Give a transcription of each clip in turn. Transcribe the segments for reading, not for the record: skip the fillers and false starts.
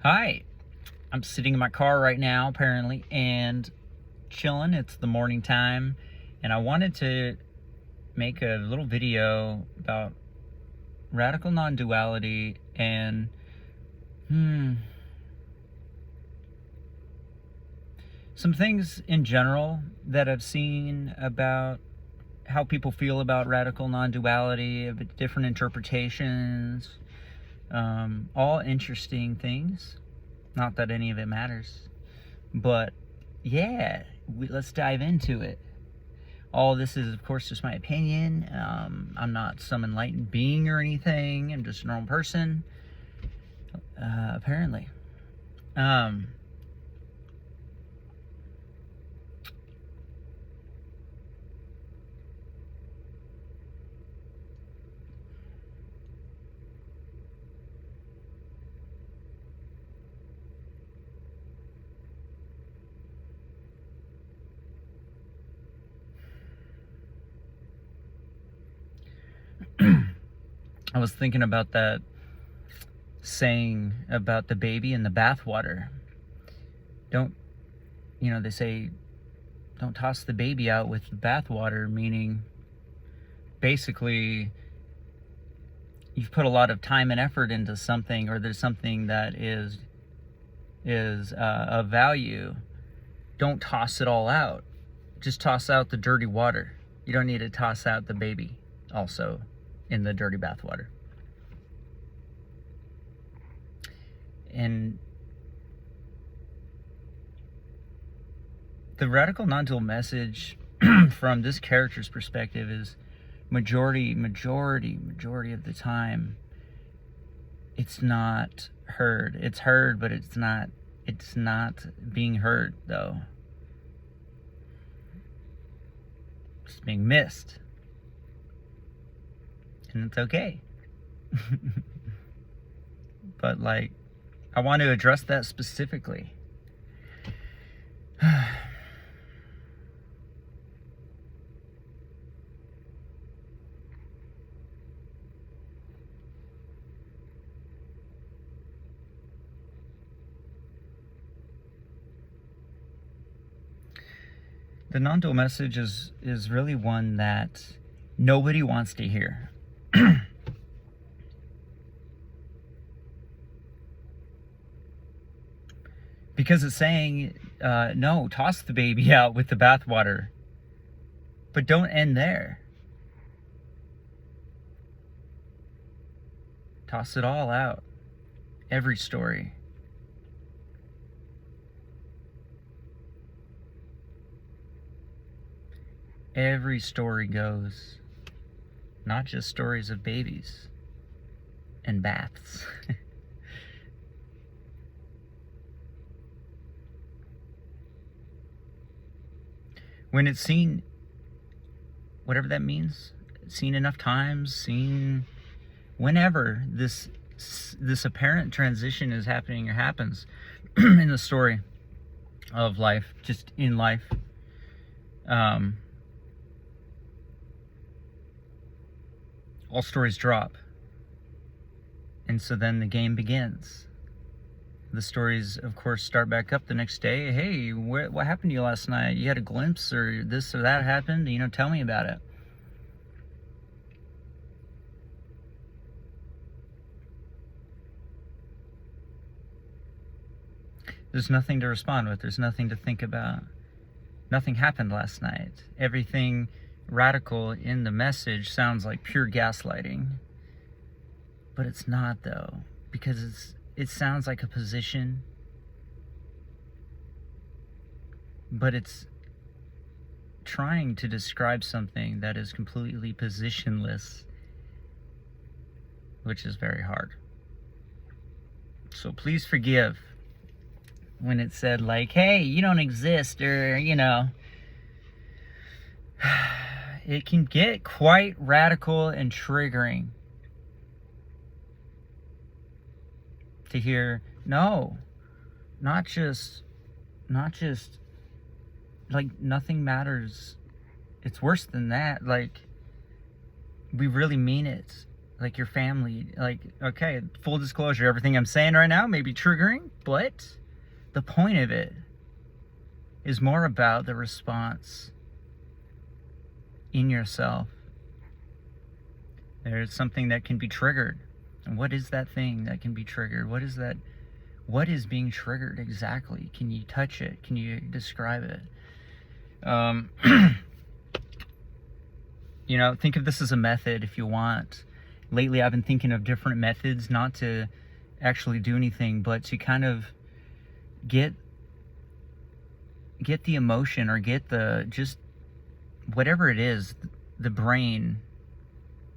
Hi, I'm sitting in my car right now, apparently, and chilling. It's the morning time, and I wanted to make a little video about radical non-duality and some things in general that I've seen about how people feel about radical non-duality, different interpretations, all interesting things. Not that any of it matters, but yeah, let's dive into it. All this is, of course, just my opinion. I'm not some enlightened being or anything. I'm just a normal person, apparently. I was thinking about that saying about the baby in the bathwater. They say, don't toss the baby out with the bathwater, meaning basically you've put a lot of time and effort into something, or there's something that is of value. Don't toss it all out. Just toss out the dirty water. You don't need to toss out the baby also in the dirty bathwater. And the radical non-dual message from this character's perspective is majority of the time it's not heard. It's heard, but it's not being heard, though. It's being missed. And it's okay. But I want to address that specifically. The non-dual message is really one that nobody wants to hear. Because it's saying, no, toss the baby out with the bathwater. But don't end there. Toss it all out. Every story. Every story goes. Not just stories of babies and baths. When it's seen, whatever that means, seen enough times, seen whenever this apparent transition is happening or happens in the story of life, just in life, all stories drop. And so then the game begins. The stories, of course, start back up the next day. Hey, what happened to you last night? You had a glimpse, or this or that happened? Tell me about it. There's nothing to respond with. There's nothing to think about. Nothing happened last night. Everything radical in the message sounds like pure gaslighting. But it's not, though, because it sounds like a position, but it's trying to describe something that is completely positionless, which is very hard. So please forgive when it said hey, you don't exist, or it can get quite radical and triggering to hear, no, not just nothing matters. It's worse than that. We really mean it. like your family. Like, okay, full disclosure, everything I'm saying right now may be triggering, but the point of it is more about the response in yourself. There's something that can be triggered. And what is that thing that can be triggered? What is that? What is being triggered exactly? Can you touch it? Can you describe it? You know, think of this as a method if you want. Lately, I've been thinking of different methods, not to actually do anything, but to kind of get the emotion, or get the, just whatever it is, the brain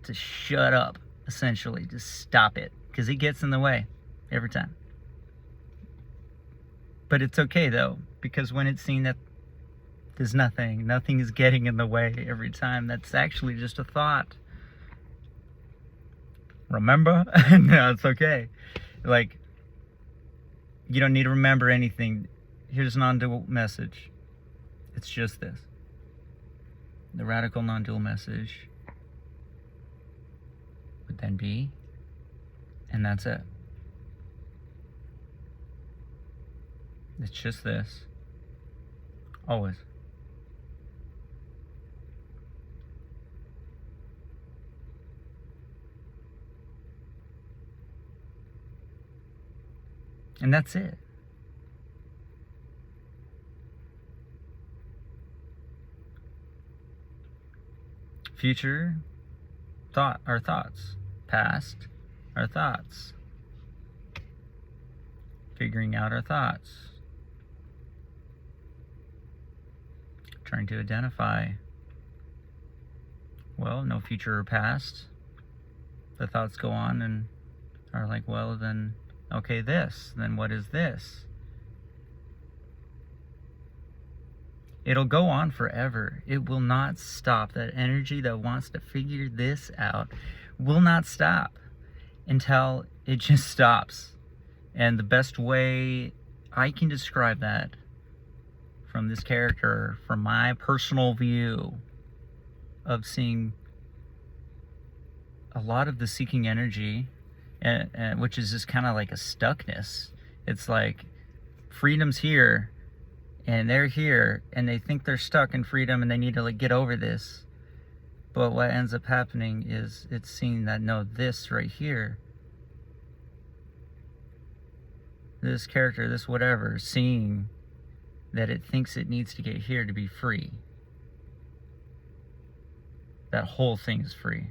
to shut up, essentially. Just stop it, because it gets in the way every time. But it's okay though, because when it's seen that there's nothing is getting in the way every time, that's actually just a thought. Remember? No, it's okay. Like, you don't need to remember anything. Here's a non-dual message. It's just this. The radical non-dual message would then be, and that's it. It's just this. Always. And that's it. Future, our thoughts. Past, our thoughts. Figuring out our thoughts. Trying to identify, well, no future or past. The thoughts go on and are like, well, then, okay, this. Then what is this? It'll go on forever. It will not stop. That energy that wants to figure this out will not stop until it just stops. And the best way I can describe that from this character, from my personal view of seeing a lot of the seeking energy, and which is just kind of like a stuckness. It's like freedom's here and they're here and they think they're stuck in freedom and they need to like get over this. But what ends up happening is it's seeing that, no, this right here, this character, this whatever, seeing that it thinks it needs to get here to be free. That whole thing is free.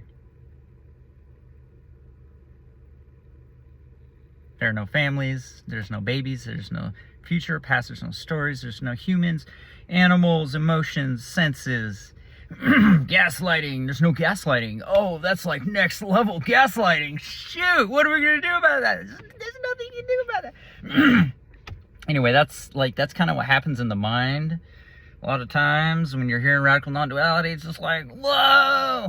There are no families, there's no babies, there's no future, past, there's no stories, there's no humans, animals, emotions, senses, gaslighting, there's no gaslighting. Oh, that's like next level gaslighting. Shoot, what are we gonna do about that? There's nothing you can do about that. Anyway, that's kind of what happens in the mind. A lot of times when you're hearing radical non-duality, it's just like, whoa!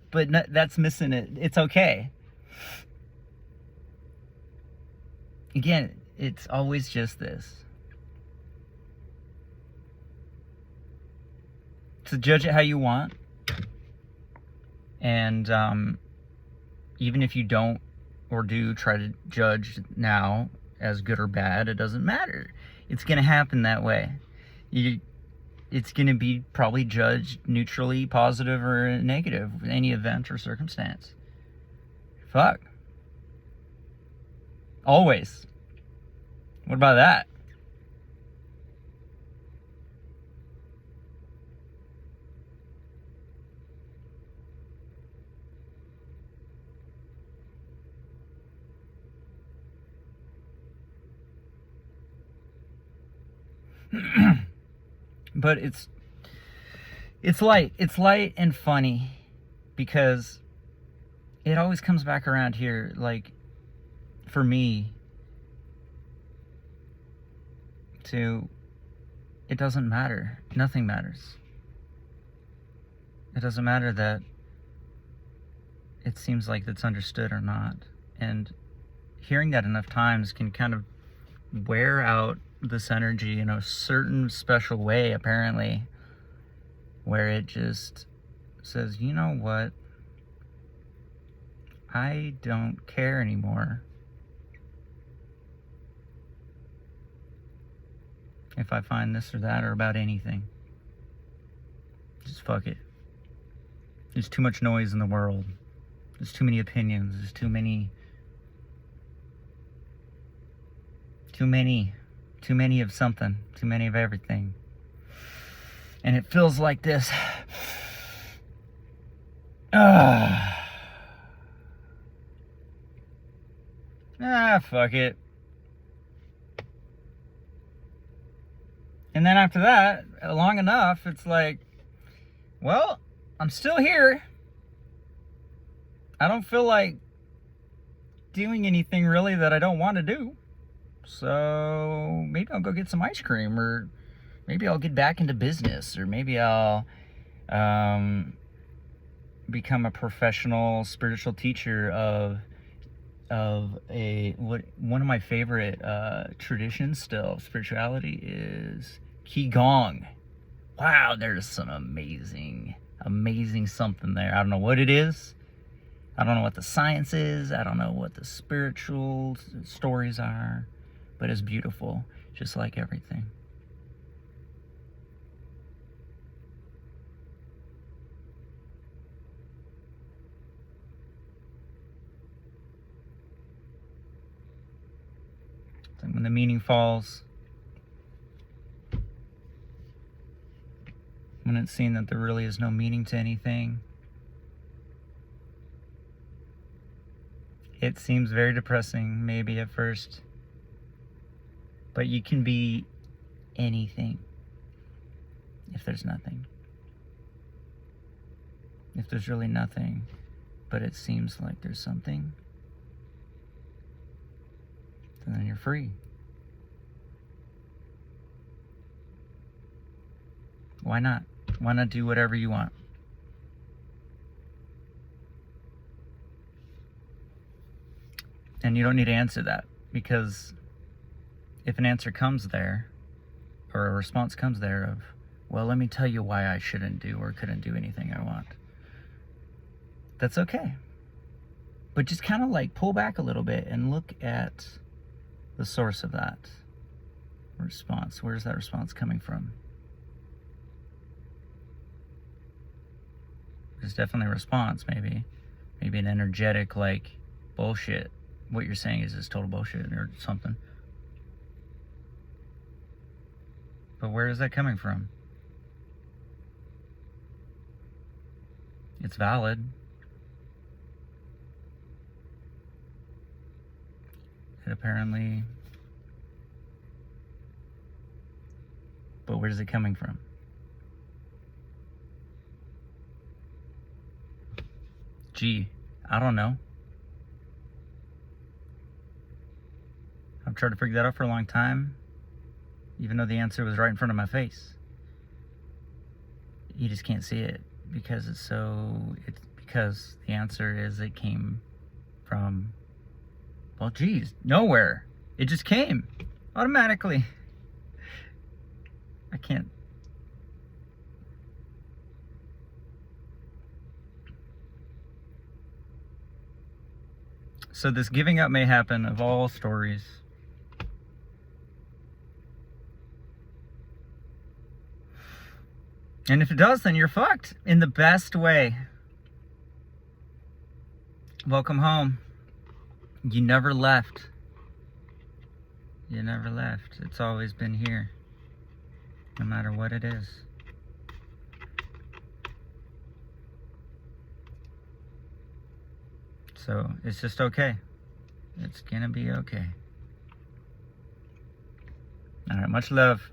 But that's missing it. It's okay. Again, it's always just this. So judge it how you want. And even if you don't or do try to judge now as good or bad, it doesn't matter. It's going to happen that way. It's going to be probably judged neutrally, positive or negative, any event or circumstance. Fuck. Always. What about that? But it's light and funny, because it always comes back around here. Like, for me, it doesn't matter. Nothing matters. It doesn't matter that it seems like it's understood or not. And hearing that enough times can kind of wear out this energy in a certain special way, apparently, where it just says, you know what? I don't care anymore if I find this or that or about anything. Just fuck it. There's too much noise in the world. There's too many opinions. There's too many of something. Too many of everything. And it feels like this. Fuck it. And then after that, long enough, it's like, well, I'm still here. I don't feel like doing anything really that I don't want to do. So maybe I'll go get some ice cream, or maybe I'll get back into business, or maybe I'll become a professional spiritual teacher of one of my favorite traditions still, spirituality, is Qigong. Wow, there's some amazing something there. I don't know what it is. I don't know what the science is. I don't know what the spiritual stories are, but it's beautiful, just like everything. It's like when the meaning falls, when it's seen that there really is no meaning to anything, it seems very depressing, maybe at first. But you can be anything if there's nothing. If there's really nothing, but it seems like there's something, then you're free. Why not? Why not do whatever you want? And you don't need to answer that, because if an answer comes there, or a response comes there of, well, let me tell you why I shouldn't do or couldn't do anything I want, that's okay. But just kind of like pull back a little bit and look at the source of that response. Where's that response coming from? There's definitely a response, maybe an energetic, like, bullshit. What you're saying is total bullshit or something. But where is that coming from? It's valid. It apparently... But where is it coming from? Gee, I don't know. I've tried to figure that out for a long time, even though the answer was right in front of my face. You just can't see it because because the answer is it came from, well, geez, nowhere. It just came automatically. I can't. So this giving up may happen, of all stories. And if it does, then you're fucked in the best way. Welcome home. You never left. You never left. It's always been here, no matter what it is. So it's just okay. It's gonna be okay. All right, much love.